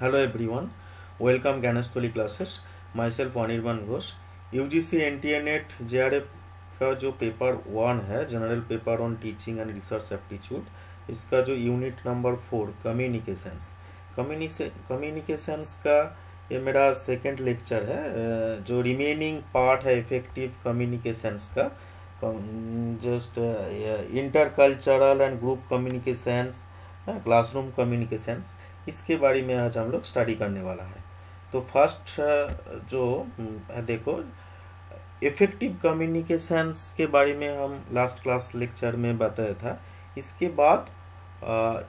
Hello everyone, welcome Gyansthali classes. My self Anirban Ghosh. UGC NTA net JRF का जो paper 1 है, general paper on teaching and research aptitude, इसका जो unit number 4 communications communications का ये मेरा सेकंड लेक्चर है। जो रिमेनिंग पार्ट है इफेक्टिव कम्युनिकेशंस का, just intercultural and group communications, classroom communications, इसके बारे में आज हम लोग स्टडी करने वाला है। तो फर्स्ट जो देखो, इफेक्टिव कम्युनिकेशंस के बारे में हम लास्ट क्लास लेक्चर में बताया था। इसके बाद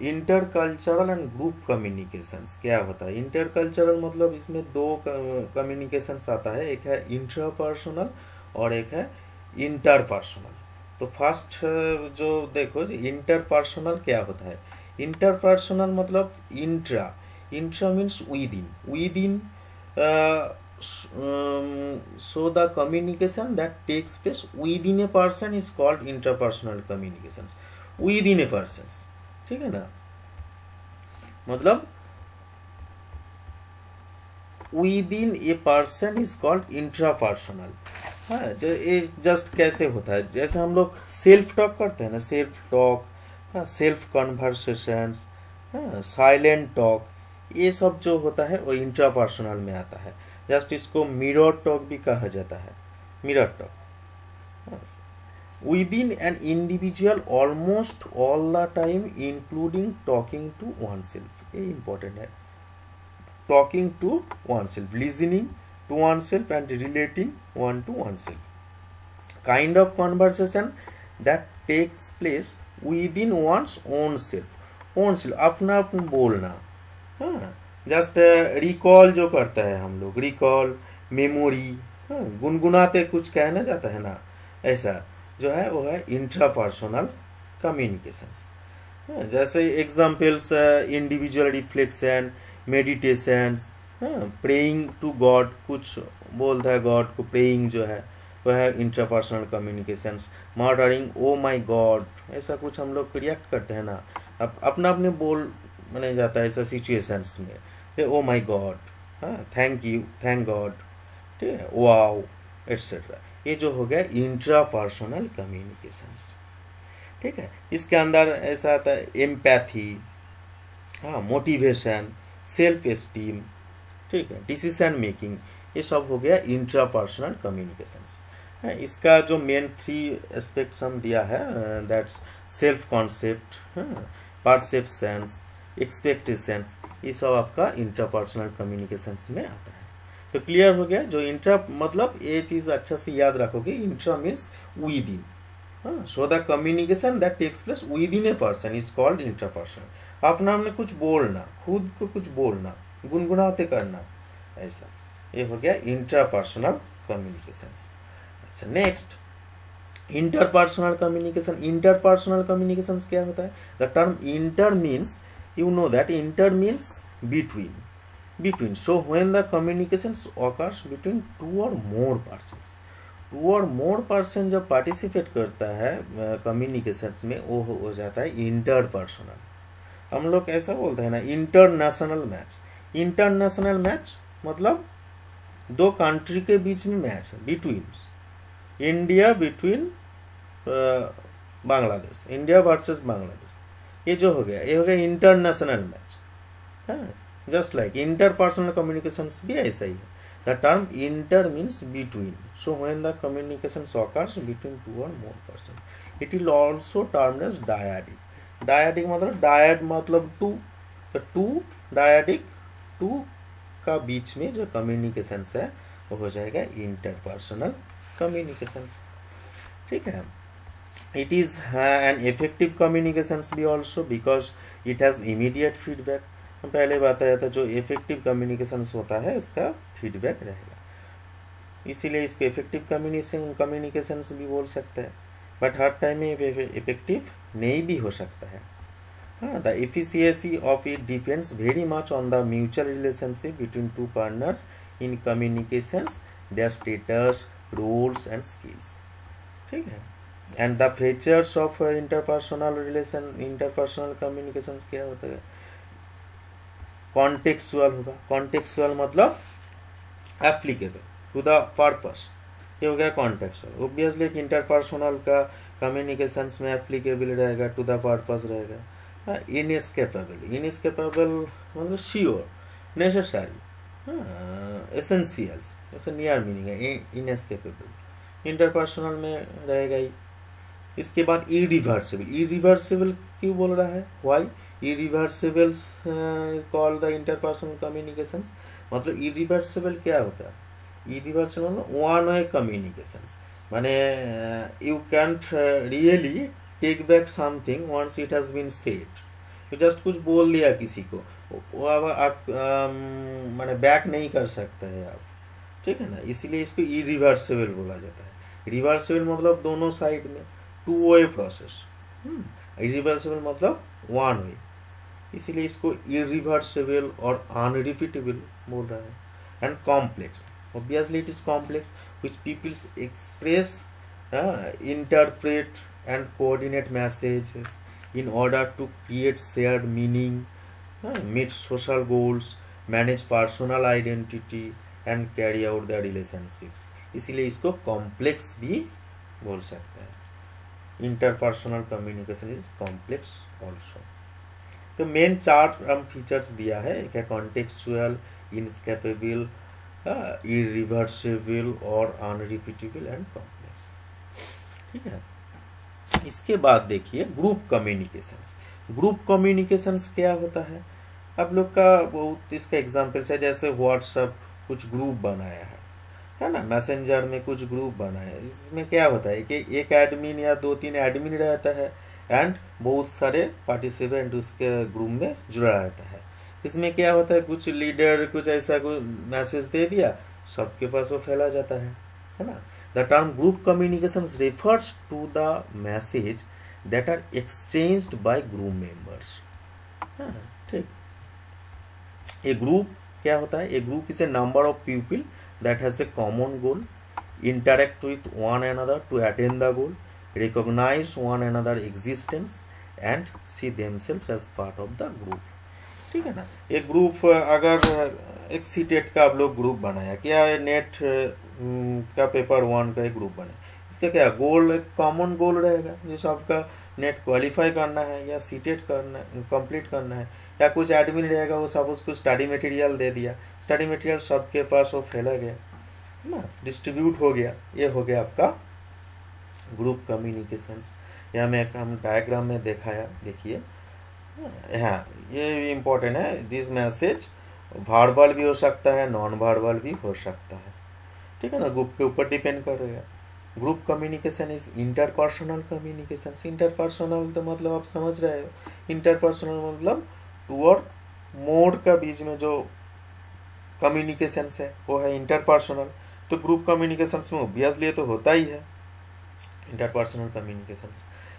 इंटरकल्चरल एंड ग्रुप कम्युनिकेशंस क्या होता है। इंटरकल्चरल मतलब इसमें दो कम्युनिकेशंस आता है, एक है इंट्रापर्सनल और एक है इंटरपर्सनल। तो फर्स्ट जो देखो, इंटरपर्सनल क्या होता है। इंटरपर्सनल मतलब intra intra means with in so the communication that takes place within a person is called interpersonal communications, within a person। ठीक है ना, मतलब within a person is called intrapersonal। हाँ, जो ये जस्ट कैसे होता है, जैसे हम लोग सेल्फ टॉक करते हैं ना, self talk, self conversations, silent talk, ये सब जो होता है वो इंट्रापर्सनल में आता है। जस्ट इसको मिरर टॉक भी कहा जाता है, mirror talk. Within an individual almost all the time including talking to oneself, ये इंपॉर्टेंट है। Talking to oneself, listening to oneself and relating one to oneself. Kind of conversation that takes place with in one's own self, अपना अपन बोलना। हाँ, just recall जो करता है हम लोग, रिकॉल, मेमोरी, गुनगुनाते कुछ कहना जाता है ना, ऐसा जो है वो है इंट्रापर्सनल कम्युनिकेशंस। जैसे examples, individual reflection, meditations, praying to God, कुछ बोलता है गॉड को, प्रेइंग जो है वह है इंट्रापर्सनल कम्युनिकेशंस। मर्डरिंग, ओ माई गॉड, ऐसा कुछ हम लोग रिएक्ट करते हैं ना, अपना अपने बोल माने जाता है ऐसा सिचुएशंस में। ओ माई गॉड, हाँ, थैंक यू, थैंक गॉड, ठीक है, वाओ, एट्सेट्रा। ये जो हो गया इंट्रापर्सनल कम्युनिकेशंस। ठीक है, इसके अंदर ऐसा आता है एम्पैथी, हाँ, मोटिवेशन, सेल्फ एस्टीम, ठीक है, डिसीजन मेकिंग, ये सब हो गया इंट्रापर्सनल कम्युनिकेशंस। इसका जो मेन 3 एस्पेक्ट्स हम दिया है, that's self concept, perceptions, expectations, ये सब आपका इंट्रापर्सनल कम्युनिकेशंस में आता है। तो क्लियर हो गया, जो इंट्रा मतलब ये चीज़ अच्छा से याद रखोगे, इंट्रा मीन्स विद इन। हाँ, so the communication that takes place with in a person is called intrapersonal. अपना हमने कुछ बोलना, खुद को कुछ बोलना, गुनगुनाते करना, ऐसा, ये हो गया इंट्रापर्सनल कम्युनिकेशंस। अच्छा, next interpersonal communication. Interpersonal communication क्या होता है। The term inter means, you know that inter means between, so when the communications occurs between two or more persons, two और मोर पर्सन जब पार्टिसिपेट करता है communications में, वो हो जाता है इंटरपर्सनल। हम लोग ऐसा बोलते हैं ना, इंटरनेशनल मैच। इंटरनेशनल मैच मतलब दो कंट्री के बीच में मैच है, between India, between Bangladesh, India versus Bangladesh, ये जो हो गया, ये हो गया इंटरनेशनल मैच। हाँ, जस्ट लाइक इंटरपर्सनल कम्युनिकेशंस भी ऐसा ही है। The term inter means between, so when the communication occurs between two और more person, it is also termed as dyadic. Dyadic मतलब, डायड मतलब टू, टू डायडिक, टू का बीच में जो कम्युनिकेशंस है वो हो जाएगा इंटरपर्सनल कम्युनिकेशंस। ठीक है, it is an effective communications भी also because it has immediate feedback। हम पहले बताया था, जो effective communications होता है इसका फीडबैक रहेगा, इसीलिए इसको effective communications भी बोल सकते हैं। बट हर टाइम में इफेक्टिव नहीं भी हो सकता है। हाँ, the efficacy of it depends very much on the mutual relationship between two partners in communications, their status, roles and skills। ठीक है, and the features of interpersonal relation, interpersonal communications क्या होता है। कॉन्टेक्सुअल होगा, कॉन्टेक्सुअल मतलब applicable to the purpose, ये हो गया कॉन्टेक्सुअल। ऑब्वियसली एक इंटरपर्सनल का कम्युनिकेशंस में एप्लीकेबल रहेगा, टू द पर्पस रहेगा। इनएस्केपेबल, इनएस्केपेबल मतलब श्योर, नेसेसरी, एसेंशियल्स, ऐसा नियर मीनिंग है इनएस्केपेबल, इंटरपर्सनल में रहेगा ही। इसके बाद इरिवर्सिबल, इरिवर्सिबल क्यों बोल रहा है, why irreversible call the interpersonal communications, मतलब इरिवर्सिबल क्या होता है, इरिवर्सिबल मतलब वन वे कम्युनिकेशंस, माने you can't really take back something once it has been said, तो जस्ट कुछ बोल दिया किसी को, वो अब आप माने बैक नहीं कर सकते हैं आप, ठीक है ना, इसीलिए इसको इरिवर्सिबल बोला जाता है। रिवर्सिबल मतलब दोनों साइड में, टू वे प्रोसेस, इरिवर्सिबल मतलब वन वे, इसीलिए इसको इरिवर्सिबल और अनरिपीटेबल बोल रहा है। And complex, obviously it is complex which people express, interpret and coordinate messages in order to create shared meaning, meet social goals, manage personal identity and carry out their relationships, इसीलिए इसको complex भी बोल सकते हैं। Interpersonal communication is complex also. तो main चार features दिया है, एक है कॉन्टेक्चुअल, इनस्केपेबल, इरिवर्सिबल और अनरिपीटेबल एंड कॉम्प्लेक्स, ठीक है। इसके बाद देखिए ग्रुप कम्युनिकेशंस। ग्रुप कम्युनिकेशंस क्या होता है, आप लोग का बहुत इसका एग्जांपल्स है, जैसे व्हाट्सएप कुछ ग्रुप बनाया है ना, मैसेंजर में कुछ ग्रुप बना है, इसमें क्या होता है कि एक एडमिन या 2-3 एडमिन रहता है एंड बहुत सारे पार्टिसिपेंट उसके ग्रुप में जुड़ा रहता है। इसमें क्या होता है, कुछ लीडर कुछ ऐसा कुछ मैसेज दे दिया, सबके पास वो फैला जाता है ना। The term group communication refers to the message that are exchanged by group members, ठीक। ए ग्रुप क्या होता है, a group is a number of people that has a common goal, interact with one another to attain the goal, recognise one another existence and see themselves as part of the group, ठीक है ना। एक group अगर एक CTET का आप लोग group बनाया, क्या है, नेट का पेपर 1 का एक ग्रुप बना, इसका क्या गोल, एक कॉमन गोल रहेगा, जैसे आपका नेट क्वालिफाई करना है या सीटेट करना कंप्लीट करना है, या कुछ एडमिन रहेगा वो सब उसको स्टडी मटेरियल दे दिया, स्टडी मटेरियल सबके पास वो फैला गया ना, डिस्ट्रीब्यूट हो गया, ये हो गया आपका ग्रुप कम्युनिकेशंस। यहाँ में हम डायग्राम में दिखाया, देखिए, हाँ ये इम्पोर्टेंट है, दिस मैसेज वर्बल भी हो सकता है, नॉन वर्बल भी हो सकता है, ठीक है ना, ग्रुप के ऊपर डिपेंड करेगा। Group communication is interpersonal communication. Interpersonal तो मतलब आप समझ रहे हो, इंटरपर्सनल मतलब टू और मोर का बीच में जो कम्युनिकेशन है वो है इंटरपर्सनल। तो ग्रुप कम्युनिकेशन में ऑब्वियसली तो होता ही है इंटरपर्सनल कम्युनिकेशन।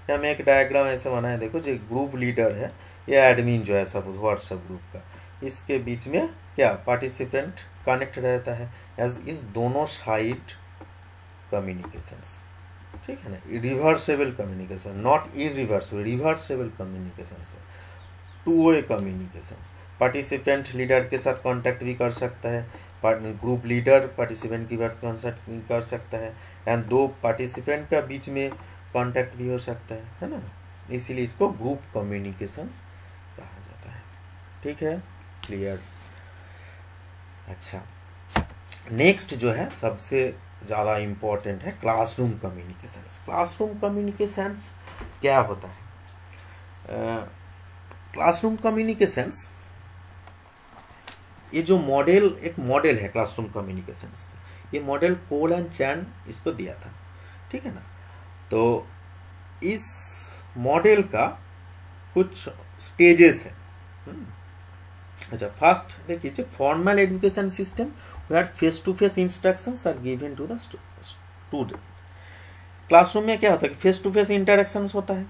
यहाँ में एक डायग्राम ऐसे बना है, देखो, जो ग्रुप लीडर है या एडमिन जो है सपोज व्हाट्सएप ग्रुप का, इसके बीच में क्या पार्टिसिपेंट कनेक्ट रहता है एज इस दोनों साइड कम्युनिकेशंस, ठीक है ना। Reversible communication, not irreversible, reversible communication है, two way communications. Participant leader के साथ कांटेक्ट भी कर सकता है, ग्रुप लीडर पार्टिसिपेंट की बात कांटेक्ट कर सकता है, एंड दो पार्टिसिपेंट का बीच में कांटेक्ट भी हो सकता है ना, इसीलिए इसको ग्रुप कम्युनिकेशंस कहा जाता है, ठीक है, क्लियर। अच्छा, नेक्स्ट जो है सबसे ज़्यादा इम्पोर्टेंट है क्लासरूम कम्युनिकेशंस। क्लासरूम कम्युनिकेशंस क्या होता है, क्लासरूम कम्युनिकेशंस, ये जो मॉडल, एक मॉडल है क्लासरूम कम्युनिकेशंस, ये मॉडल कोल एंड चैन इसको दिया था, ठीक है ना। तो इस मॉडल का कुछ स्टेजेस है। अच्छा, फर्स्ट देखिए, formal education system where face to face instructions are given to the student. Classroom में क्या होता है कि फेस टू फेस इंटरेक्शंस होता है,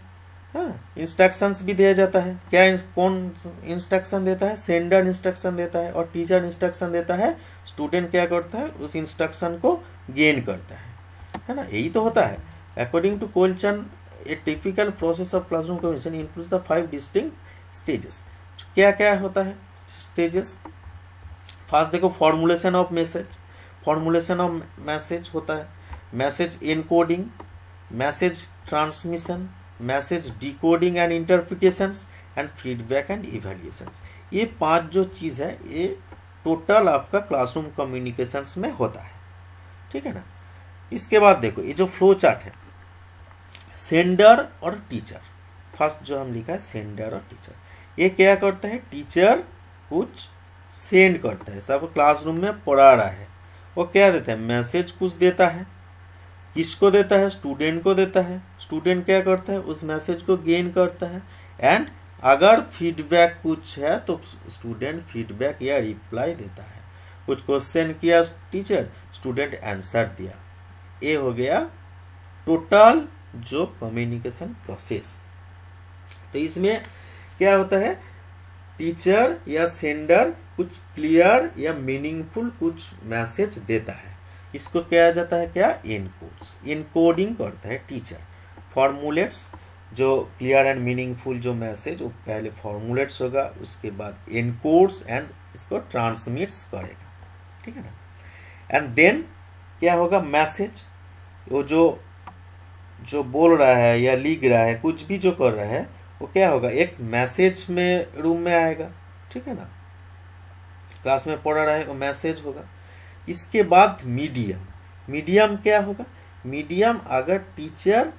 इंस्ट्रक्शंस भी दिया जाता है। क्या कौन इंस्ट्रक्शन देता है, सेंडर इंस्ट्रक्शन देता है और टीचर इंस्ट्रक्शन देता है, स्टूडेंट क्या करता है उस इंस्ट्रक्शन को गेन करता है ना, यही तो होता है। अकॉर्डिंग टू कोलचन, a typical process of classroom communication includes the 5 distinct stages. क्या क्या होता है, स्टेजेस। फर्स्ट देखो formulation of message. Formulation of message होता है message encoding, message transmission, message decoding and interpretations and feedback and evaluations. ये 5 जो चीज़ है ये टोटल आपका क्लासरूम कम्युनिकेशंस में होता है, ठीक है ना। इसके बाद देखो ये जो फ्लो चार्ट है, सेंडर और टीचर। फर्स्ट जो हम लिखा है सेंडर और टीचर, ये क्या करता है, टीचर कुछ सेंड करता है, सब क्लासरूम में पढ़ा रहा है, वो क्या देता है, मैसेज कुछ देता है। किसको देता है, स्टूडेंट को देता है। स्टूडेंट क्या करता है, उस मैसेज को गेन करता है। एंड अगर फीडबैक कुछ है तो स्टूडेंट फीडबैक या रिप्लाई देता है। कुछ क्वेश्चन किया टीचर, स्टूडेंट आंसर दिया। ये हो गया टोटल जो कम्युनिकेशन प्रोसेस। तो इसमें क्या होता है, टीचर या सेंडर कुछ क्लियर या मीनिंगफुल कुछ मैसेज देता है, इसको क्या जाता है, क्या इनकोड्स, इनकोडिंग करता है टीचर। फॉर्मूलेट्स जो क्लियर एंड मीनिंगफुल जो मैसेज, वो पहले फॉर्मूलेट्स होगा, उसके बाद इनकोड्स एंड इसको ट्रांसमिट्स करेगा, ठीक है ना। एंड देन क्या होगा, मैसेज, वो जो बोल रहा है या लिख रहा है, कुछ भी जो कर रहा है, वो क्या होगा, एक मैसेज में रूम में आएगा, ठीक है ना। क्लास में पढ़ा रहा है वो मैसेज होगा। इसके बाद मीडियम, मीडियम क्या होगा, मीडियम अगर टीचर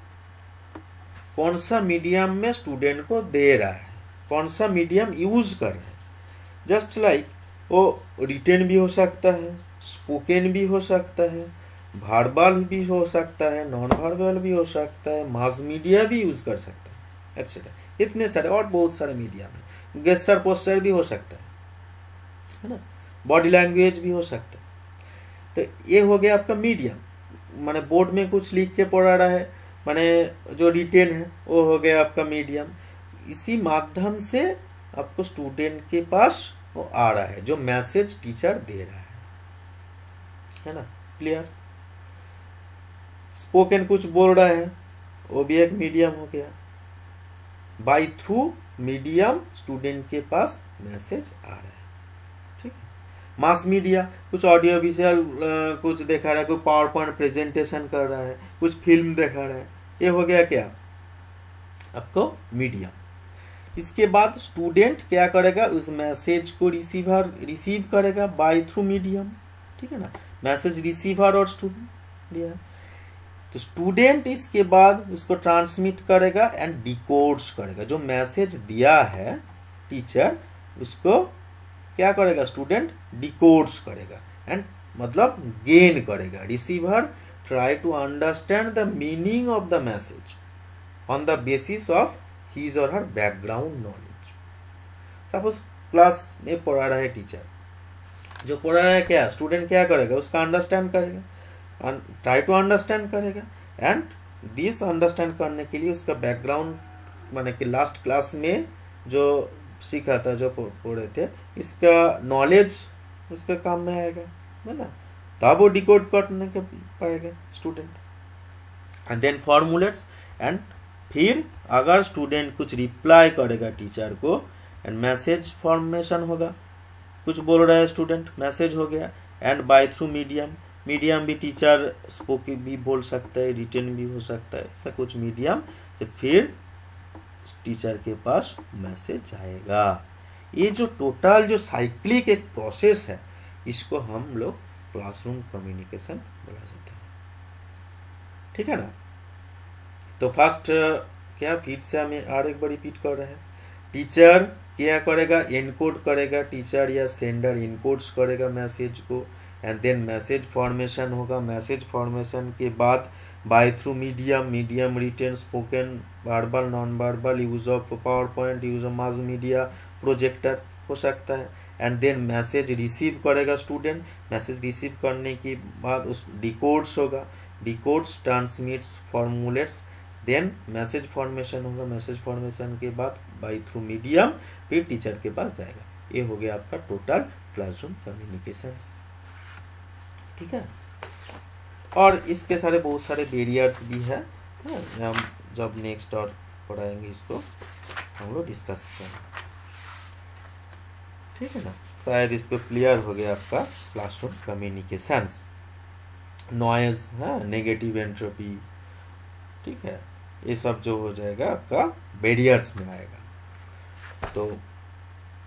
कौन सा मीडियम में स्टूडेंट को दे रहा है, कौन सा मीडियम यूज कर रहा है। जस्ट लाइक वो रिटन भी हो सकता है, स्पोकन भी हो सकता है, वर्बल भी हो सकता है, नॉन वर्बल भी हो सकता है, मास मीडिया भी यूज कर सकता है, एक्सेट्रा। इतने सारे और बहुत सारे मीडियम है। गेस्चर पोस्चर भी हो सकता है ना, बॉडी लैंग्वेज भी हो सकता है। तो ये हो गया आपका मीडियम, माने बोर्ड में कुछ लिख के पढ़ा रहा है, माने जो रिटेन है वो हो गया आपका मीडियम। इसी माध्यम से आपको स्टूडेंट के पास वो आ रहा है जो मैसेज टीचर दे रहा है ना, क्लियर। स्पोकन कुछ बोल रहा है, वो भी एक मीडियम हो गया। बाय थ्रू मीडियम स्टूडेंट के पास मैसेज आ रहा है, ठीक है। मास मीडिया कुछ ऑडियो विजुअल कुछ दिखा रहा है, कोई पावर पॉइंट प्रेजेंटेशन कर रहा है, कुछ फिल्म दिखा रहा है, ये हो गया क्या आपको मीडियम। इसके बाद स्टूडेंट क्या करेगा, उस मैसेज को रिसीव करेगा बाय थ्रू मीडियम, ठीक है ना। मैसेज रिसीवर और स्टूडेंट दिया, तो स्टूडेंट इसके बाद उसको ट्रांसमिट करेगा एंड डिकोड्स करेगा। जो मैसेज दिया है टीचर, उसको क्या करेगा, स्टूडेंट डिकोड्स करेगा एंड मतलब गेन करेगा। Receiver try to understand the meaning of the message on the basis of his or her background knowledge. Suppose class में पढ़ा रहा है टीचर, जो पढ़ा रहा है क्या, स्टूडेंट क्या करेगा, उसका अंडरस्टैंड करेगा, ट्राई टू अंडरस्टैंड करेगा। एंड दिस अंडरस्टैंड करने के लिए उसका बैकग्राउंड, माने कि लास्ट क्लास में जो सीखा था, जो पढ़े थे, इसका नॉलेज उसके काम में आएगा, है ना, तब वो डिकोड करने के पाएगा स्टूडेंट। एंड देन फॉर्मूलेट्स, एंड फिर अगर स्टूडेंट कुछ रिप्लाई करेगा टीचर को, एंड मैसेज फॉर्मेशन होगा। कुछ बोल रहा है स्टूडेंट, मैसेज हो गया। And by through medium, medium भी टीचर स्पोकन भी बोल सकता है, रिटन भी हो सकता है, ऐसा कुछ मीडियम से फिर टीचर के पास मैसेज जाएगा। ये जो टोटल जो साइक्लिक एक प्रोसेस है, इसको हम लोग क्लासरूम कम्युनिकेशन बोला जाता है, ठीक है ना। तो फर्स्ट क्या, फिर से हमें और एक बार रिपीट कर रहे हैं। टीचर क्या करेगा, इनकोड करेगा, टीचर या सेंडर इनकोड्स करेगा मैसेज को। एंड देन मैसेज फॉर्मेशन होगा। मैसेज फॉर्मेशन के बाद by through medium written, spoken, verbal, non verbal, use of power point, use of mass media, projector हो सकता है। एंड देन मैसेज रिसीव करेगा स्टूडेंट। मैसेज रिसीव करने के बाद उस डिकोड्स होगा, decodes transmits formulates, then message formation होगा। मैसेज फॉर्मेशन के बाद बाय थ्रू मीडियम फिर टीचर के पास जाएगा। ये हो गया आपका टोटल क्लासरूम कम्युनिकेशंस, ठीक है। और इसके सारे बहुत सारे बैरियर्स भी है, हम जब नेक्स्ट और पढ़ाएंगे इसको हम लोग डिस्कस करेंगे। ठीक है ना। शायद इसको क्लियर हो गया आपका क्लासरूम कम्युनिकेशंस। नॉइज, हाँ, नेगेटिव एंट्रोपी, ठीक है, ये सब जो हो जाएगा आपका बैरियर्स में आएगा। तो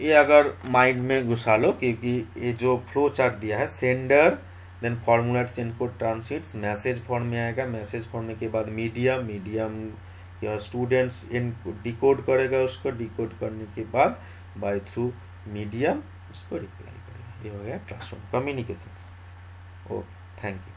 ये अगर माइंड में घुसा लो, क्योंकि ये जो फ्लो चार्ट दिया है, sender, then formulates input transits, message form में आएगा, मैसेज फॉर्म के बाद मीडियम, मीडियम या स्टूडेंट्स इन डिकोड करेगा, उसको डिकोड करने के बाद बाय थ्रू मीडियम उसको रिप्लाई करेगा। ये हो गया classroom communications. Okay, thank you.